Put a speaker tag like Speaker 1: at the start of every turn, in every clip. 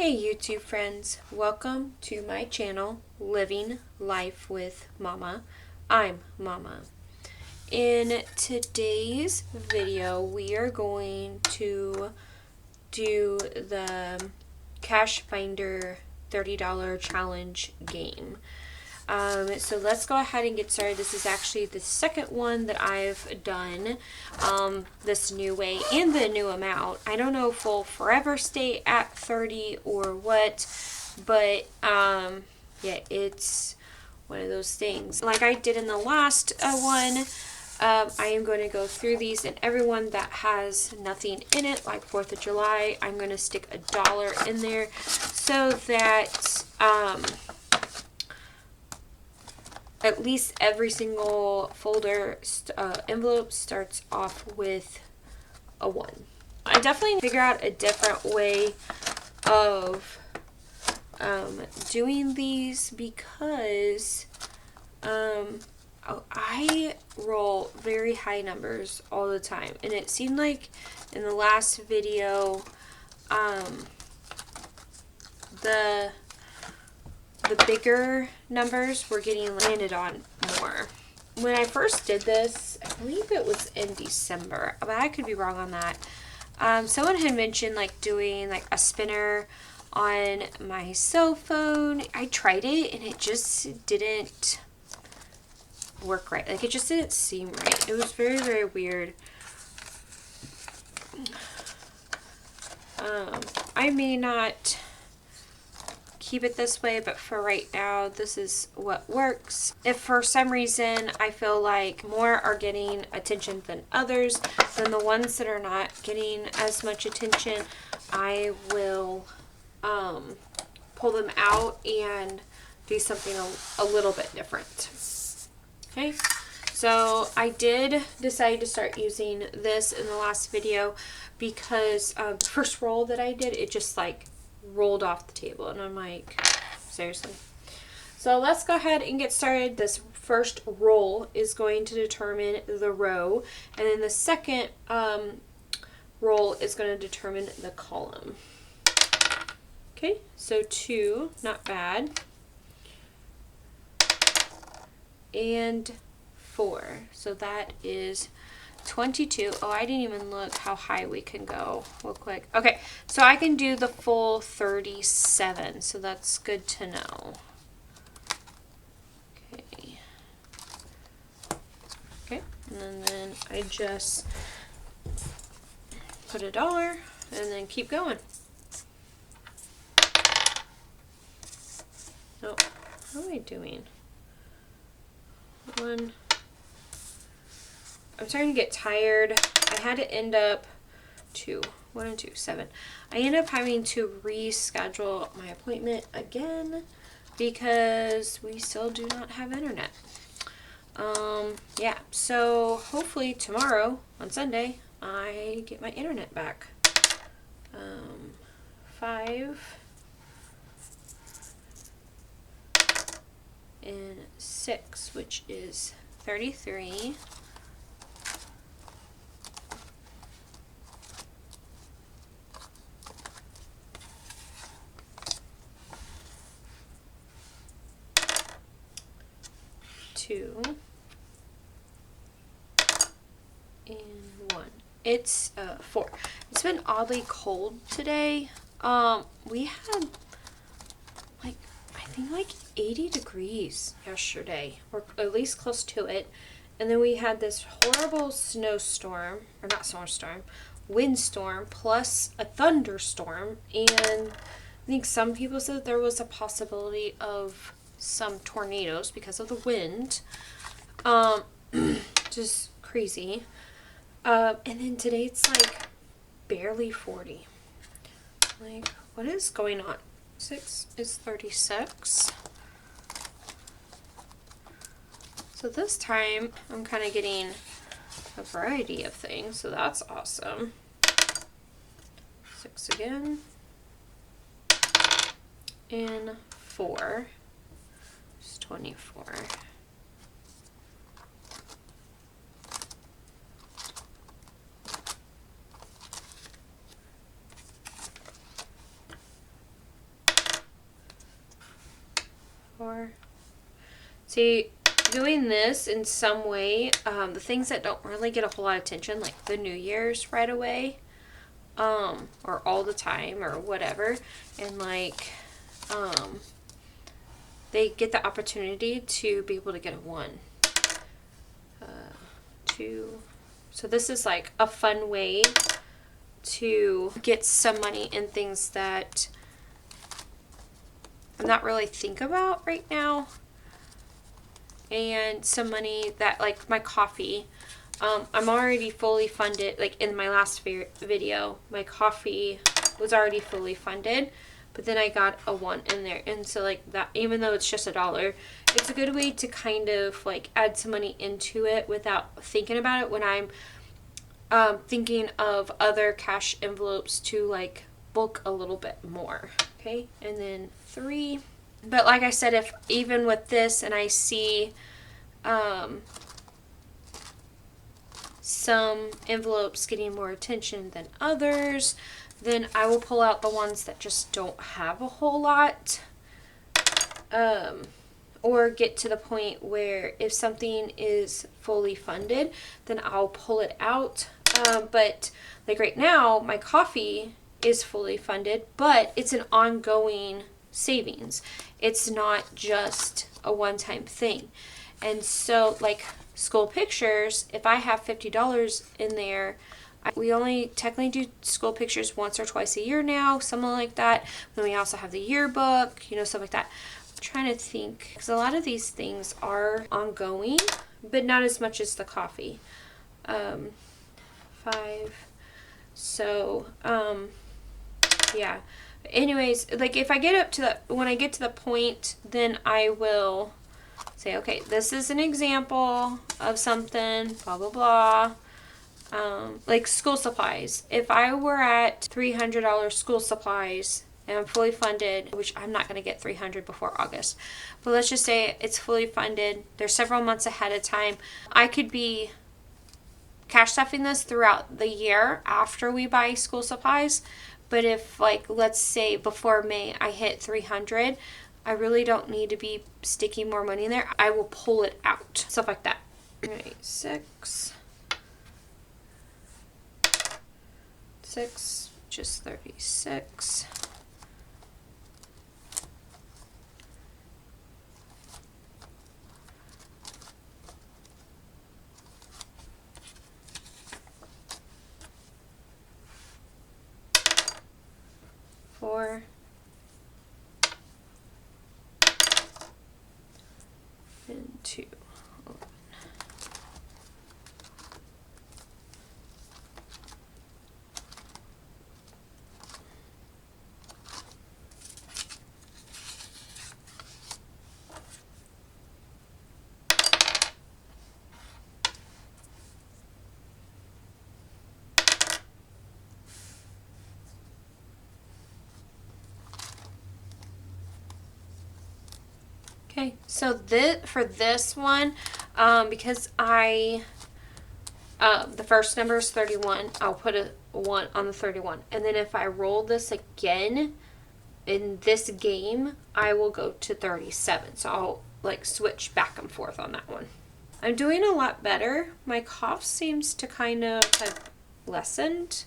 Speaker 1: Hey YouTube friends, welcome to my channel, Living Life with Mama. I'm Mama. In today's video, we are going to do the Cash Finder $30 challenge game. So let's go ahead and get started. This is actually the second one that I've done this new way and the new amount. I don't know if we'll forever stay at 30 or what, but yeah, it's one of those things. Like I did in the last one, I am going to go through these, and everyone that has nothing in it, like 4th of July, I'm going to stick $1 in there so that at least every single folder envelope starts off with a 1. I definitely figure out a different way of doing these because I roll very high numbers all the time, and it seemed like in the last video the bigger numbers were getting landed on more. When I first did this, I believe it was in December, but I could be wrong on that. Someone had mentioned like doing like a spinner on my cell phone. I tried it and it just didn't work right. Like it just didn't seem right. It was very, very weird. I may not keep it this way, but for right now this is what works. If for some reason I feel like more are getting attention than others, then the ones that are not getting as much attention, I will pull them out and do something a little bit different. Okay, so I did decide to start using this in the last video because the first roll that I did, it just like rolled off the table, and I'm like, seriously. So let's go ahead and get started. This first roll is going to determine the row, and then the second roll is going to determine the column. Okay, so 2, not bad, and 4, so that is 22. Oh, I didn't even look how high we can go real quick. Okay, so I can do the full 37, so that's good to know. Okay. Okay, and then I just put $1 and then keep going. Oh, how am I doing? 1. I'm starting to get tired. I had to end up 2, 1 and 2, 7. I end up having to reschedule my appointment again because we still do not have internet. Yeah, so hopefully tomorrow on Sunday I get my internet back. 5 and 6, which is 33. And 1. It's 4. It's been oddly cold today. We had like, I think like 80 degrees yesterday, or at least close to it. And then we had this horrible snowstorm, or not snowstorm, windstorm, plus a thunderstorm. And I think some people said there was a possibility of some tornadoes because of the wind. Just crazy. And then today it's like barely 40. Like, what is going on? 6 is 36. So this time I'm kind of getting a variety of things, so that's awesome. 6 again. And 4 is 24. 4. See, doing this in some way, the things that don't really get a whole lot of attention, like the New Year's right away, or all the time or whatever, and like, they get the opportunity to be able to get a 1, 2. So this is like a fun way to get some money in things that I'm not really thinking about right now. And some money that, like my coffee, I'm already fully funded. Like in my last video, my coffee was already fully funded, but then I got a 1 in there. And so like that, even though it's just $1, it's a good way to kind of like add some money into it without thinking about it when I'm thinking of other cash envelopes to like bulk a little bit more. Okay, and then 3. But like I said, if even with this and I see some envelopes getting more attention than others, then I will pull out the ones that just don't have a whole lot. Or get to the point where if something is fully funded, then I'll pull it out. But like right now, my coffee is fully funded, but it's an ongoing savings. It's not just a one-time thing. And so like school pictures, if I have $50 in there, we only technically do school pictures once or twice a year now, something like that. Then we also have the yearbook, you know, stuff like that. I'm trying to think, because a lot of these things are ongoing, but not as much as the coffee. 5. So, yeah. Anyways, like if I get up to the, when I get to the point, then I will say, okay, this is an example of something, blah, blah, blah. Like school supplies. If I were at $300 school supplies and I'm fully funded, which I'm not going to get $300 before August, but let's just say it's fully funded. They're several months ahead of time. I could be cash stuffing this throughout the year after we buy school supplies. But if, like, let's say before May I hit 300, I really don't need to be sticking more money in there. I will pull it out. Stuff like that. Alright, 6, just 36. And 2. Okay, so for this one, because the first number is 31, I'll put a 1 on the 31. And then if I roll this again in this game, I will go to 37. So I'll like switch back and forth on that one. I'm doing a lot better. My cough seems to kind of have lessened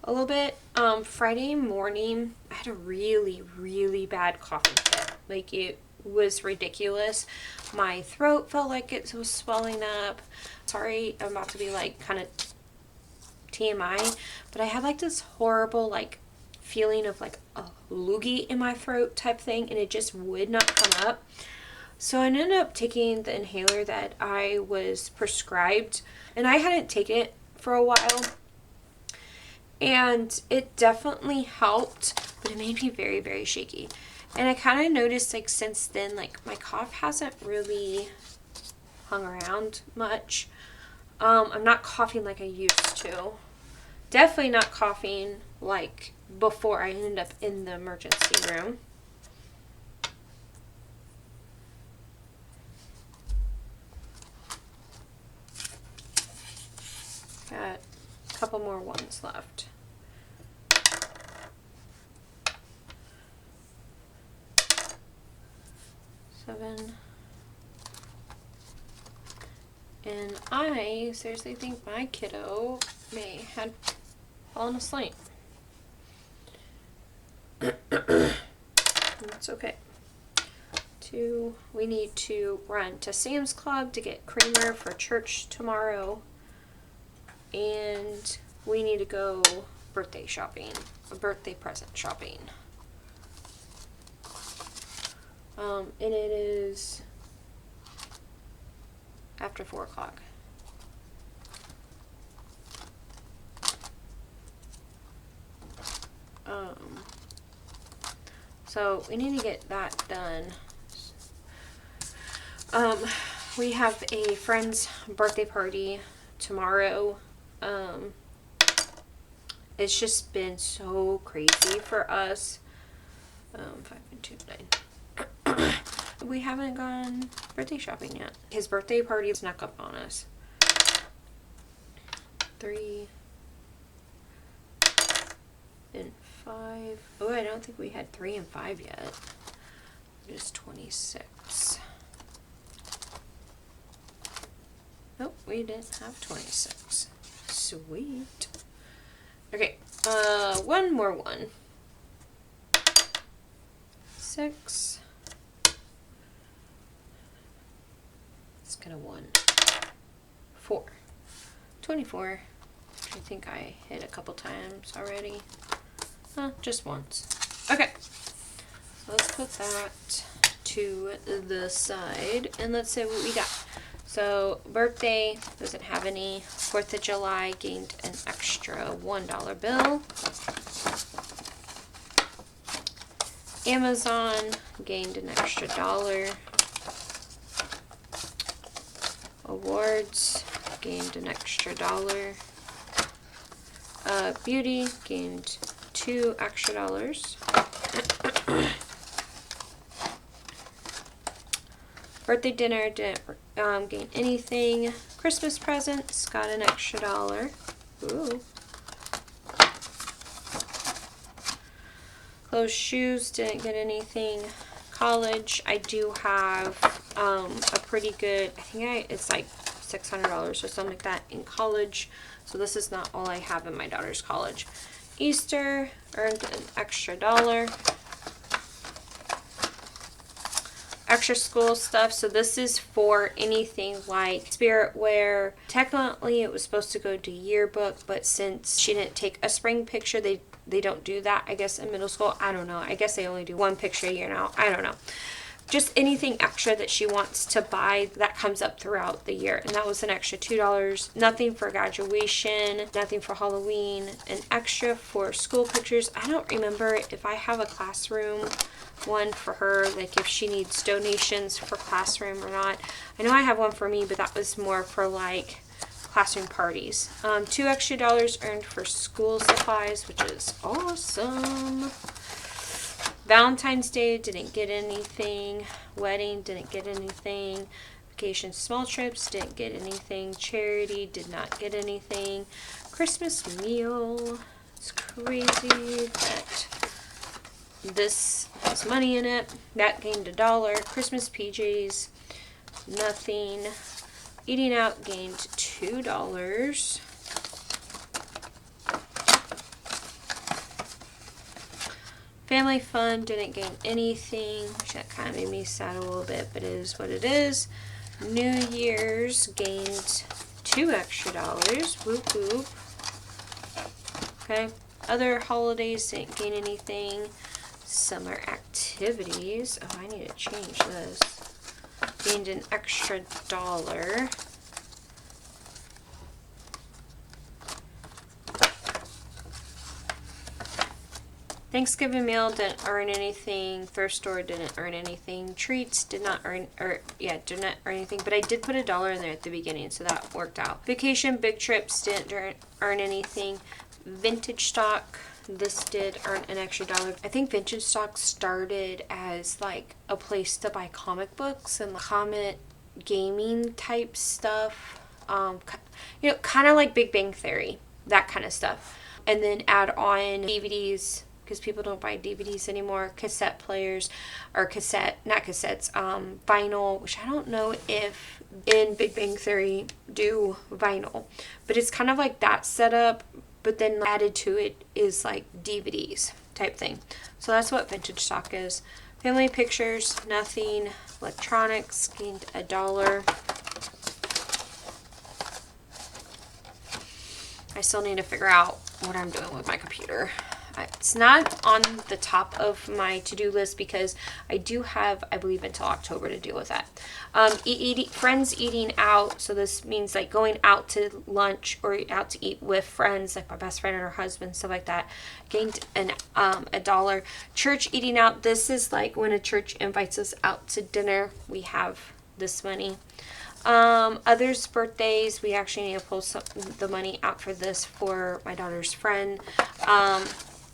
Speaker 1: a little bit. Friday morning, I had a really, really bad coughing fit. Like it was ridiculous. My throat felt like it was swelling up. Sorry, I'm about to be like kind of TMI, but I had like this horrible like feeling of like a loogie in my throat type thing, and it just would not come up. So I ended up taking the inhaler that I was prescribed, and I hadn't taken it for a while, and it definitely helped, but it made me very, very shaky. And I kind of noticed like since then, like my cough hasn't really hung around much. I'm not coughing like I used to. Definitely not coughing like before I ended up in the emergency room. Got a couple more ones left. 7. And I seriously think my kiddo may have fallen asleep. That's okay. 2, we need to run to Sam's Club to get creamer for church tomorrow. And we need to go birthday shopping, birthday present shopping. And it is after 4 o'clock. So we need to get that done. We have a friend's birthday party tomorrow. It's just been so crazy for us. 5 and 2, 9. We haven't gone birthday shopping yet. His birthday party snuck up on us. 3 and 5. Oh, I don't think we had 3 and 5 yet. Just 26. Nope, we didn't have 26. Sweet. Okay, one more 1. 6. Let's get a 1. 4. 24. I think I hit a couple times already. Just once. Okay. So let's put that to the side and let's see what we got. So birthday doesn't have any. 4th of July gained an extra $1 bill. Amazon gained an extra $1. Awards gained an extra $1. Beauty gained $2 extra. Birthday dinner didn't gain anything. Christmas presents got an extra $1. Ooh. Clothes, shoes didn't get anything. College, I do have a pretty good, I think it's like $600 or something like that in college. So this is not all I have in my daughter's college. Easter earned an extra $1. Extra school stuff. So this is for anything like spirit wear. Technically it was supposed to go to yearbook, but since she didn't take a spring picture, they don't do that, I guess, in middle school. I don't know. I guess they only do 1 picture a year now. I don't know. Just anything extra that she wants to buy that comes up throughout the year. And that was an extra $2. Nothing for graduation, nothing for Halloween. An extra for school pictures. I don't remember if I have a classroom one for her, like if she needs donations for classroom or not. I know I have one for me, but that was more for like classroom parties. $2 extra earned for school supplies, which is awesome. Valentine's Day didn't get anything. Wedding didn't get anything. Vacation, small trips didn't get anything. Charity did not get anything. Christmas meal. It's crazy that this has money in it. That gained $1. Christmas PJs, nothing. Eating out gained $2. Family fun didn't gain anything, which that kind of made me sad a little bit, but it is what it is. New Year's gained $2 extra. Whoop whoop. Okay. Other holidays didn't gain anything. Summer activities. Oh, I need to change this. Gained an extra $1. Thanksgiving meal didn't earn anything. Thrift store didn't earn anything. Treats did not earn, did not earn anything. But I did put $1 in there at the beginning, so that worked out. Vacation, big trips didn't earn anything. Vintage stock, this did earn an extra $1. I think vintage stock started as like a place to buy comic books and comic gaming type stuff. Kind of like Big Bang Theory, that kind of stuff. And then add on DVDs, because people don't buy DVDs anymore, cassette players, or not cassettes, vinyl, which I don't know if in Big Bang Theory do vinyl, but it's kind of like that setup, but then added to it is like DVDs type thing. So that's what vintage stock is. Family pictures, nothing. Electronics, gained $1. I still need to figure out what I'm doing with my computer. It's not on the top of my to-do list because I do have, I believe, until October to deal with that. Friends eating out. So this means like going out to lunch or out to eat with friends, like my best friend and her husband, stuff like that. Gained $1. Church eating out. This is like when a church invites us out to dinner. We have this money. Others' birthdays, we actually need to pull the money out for this for my daughter's friend.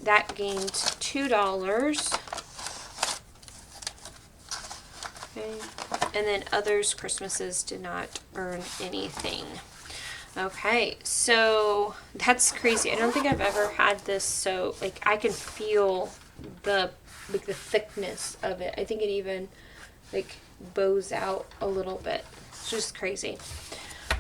Speaker 1: That gained $2. Okay. And then others' Christmases did not earn anything. Okay, so that's crazy. I don't think I've ever had this, so like I can feel the thickness of it. I think it even like bows out a little bit. It's just crazy.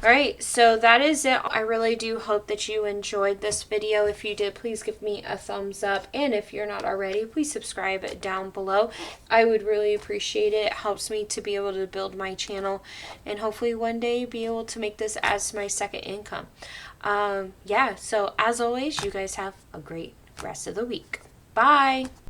Speaker 1: All right, so that is it. I really do hope that you enjoyed this video. If you did, please give me a thumbs up. And if you're not already, please subscribe down below. I would really appreciate it. It helps me to be able to build my channel and hopefully one day be able to make this as my second income. Yeah, so as always, you guys have a great rest of the week. Bye.